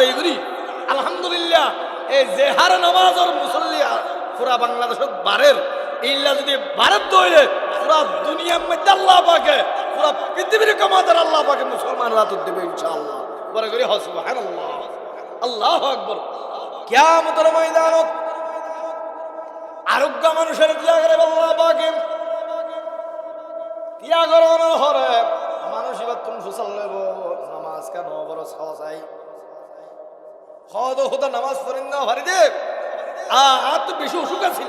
আদায় করি আলহামদুলিল্লাহ এই যে হারে নামাজের মুসল্লি পুরা বাংলাদেশত বারের ইল্লা যদি ভারত দইলে পুরা দুনিয়ার মধ্যে আল্লাহ পাকে পুরা পৃথিবীর কামাদার আল্লাহ পাকে মুসলমান রাত দিবে ইনশাআল্লাহ বড় করে সুবহানাল্লাহ আল্লাহু আকবার কিয়ামতের ময়দানত আরোগ্য মানুষের ত্যাগের আল্লাহ পাকে ত্যাগের হরে মানুষ এবার তুমি ফুসাল্লেব নামাজ কেন বড় সহসাই হদ হদা নামাজ পড়েন না হারি দে আর তো বেশি অসুখ আছে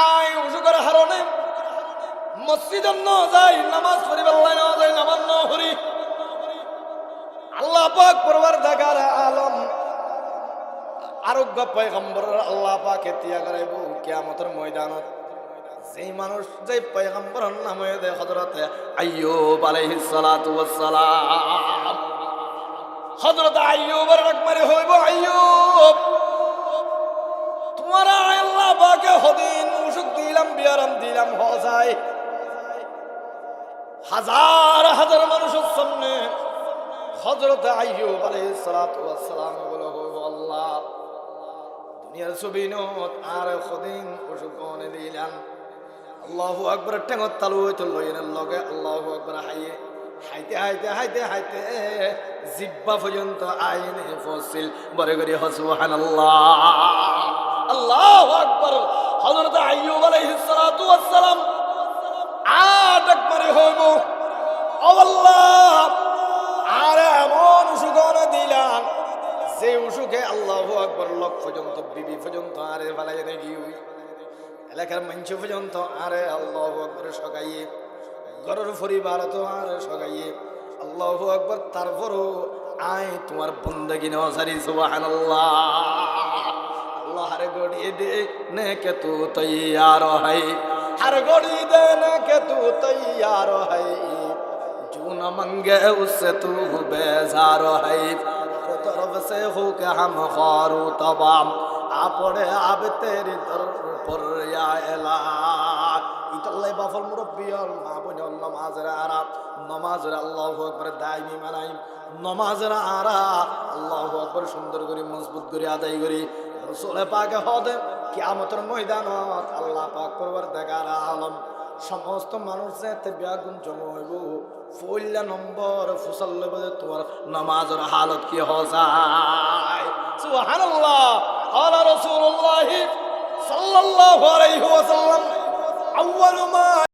আয় অসুখের হারণে মসজিদ ন যাই নামাজ পড়িবার লাই না যাই নামাজ ন হরি আল্লাহ পাক পরবার দেখার আলম আরোগ্য পয়গম্বর আল্লাহ পাকে তিয়া করাইব কিয়ামতের ময়দানত যেই মানুষ যে পয়গম্বরের নামে দে হযরত আইয়ুব আলাইহিস সালাতু ওয়াস সালাম হযরত আইয়ুবের রাগমারে হইব আইয়ুব তোমার আল্লাহ পাকে হদিন মুশুক দিলাম বিয়ারাম দিলাম হজাই হাজার হাজার মানুষের সামনে হযরত আইয়ুব আলাইহিস সালাতু ওয়াস সালাম বলে হইব আল্লাহ দুনিয়ার সুবিনত আর হদিন মুশুক কোনে দিলাম আল্লাহু আকবার টেঙ্গত তালু হইতো লইনের লগে আল্লাহু আকবার হাইয়ে হাইতে হাইতে হাইতে হাইতে জিব্বা পর্যন্ত আইনে ফসিল বরে করে সুবহানাল্লাহ আল্লাহু আকবার হযরত আইয়ুব আলাইহিস সালাতু ওয়াস সালাম আটাক মারে হইব ও আল্লাহ আর এমন সুগন দিলাম যে উসুকে আল্লাহু আকবার লোক পর্যন্ত বিবি পর্যন্ত আরে ভালাই নাকি এলাকার মানুষ পর্যন্ত আরে আল্লাহু আকবার সগাইয়ে ঘরের পরিবার তো আর সগাইয়ে আল্লাহু আকবার তারপরও আয় তোমার বندگی নওয়ারি সুবহানাল্লাহ আল্লাহ হর গড়ি দে নে কে তু তৈয়ার है हर गड़ी देने के तू तैयार है जो न मंगे उससे तू बेजार है तरफ से हो के हम खारू तबाम आपड़े आब तेरी दर पर या एला ইতাল্লাই বাফল মুরব্বিয়াল মা বোন নামাজের আরা নামাজের আল্লাহু আকবার দাইমি মানাই নামাজের আরা আল্লাহু আকবার সুন্দর করে মজবুত করে আদায় করি রাসূল পাকে হদে কিয়ামতের ময়দানত আল্লাহ পাক পরওয়ারদিগার আলম সমস্ত মানুষ যেতে ব্যাগুন জমা হইব ফইলা নম্বর ফুসাল্লে বলে তোমার নামাজের হালত কি হয় সুবহানাল্লাহ আলা রাসূলুল্লাহ সাল্লাল্লাহু আলাইহি ওয়াসাল্লাম أول ما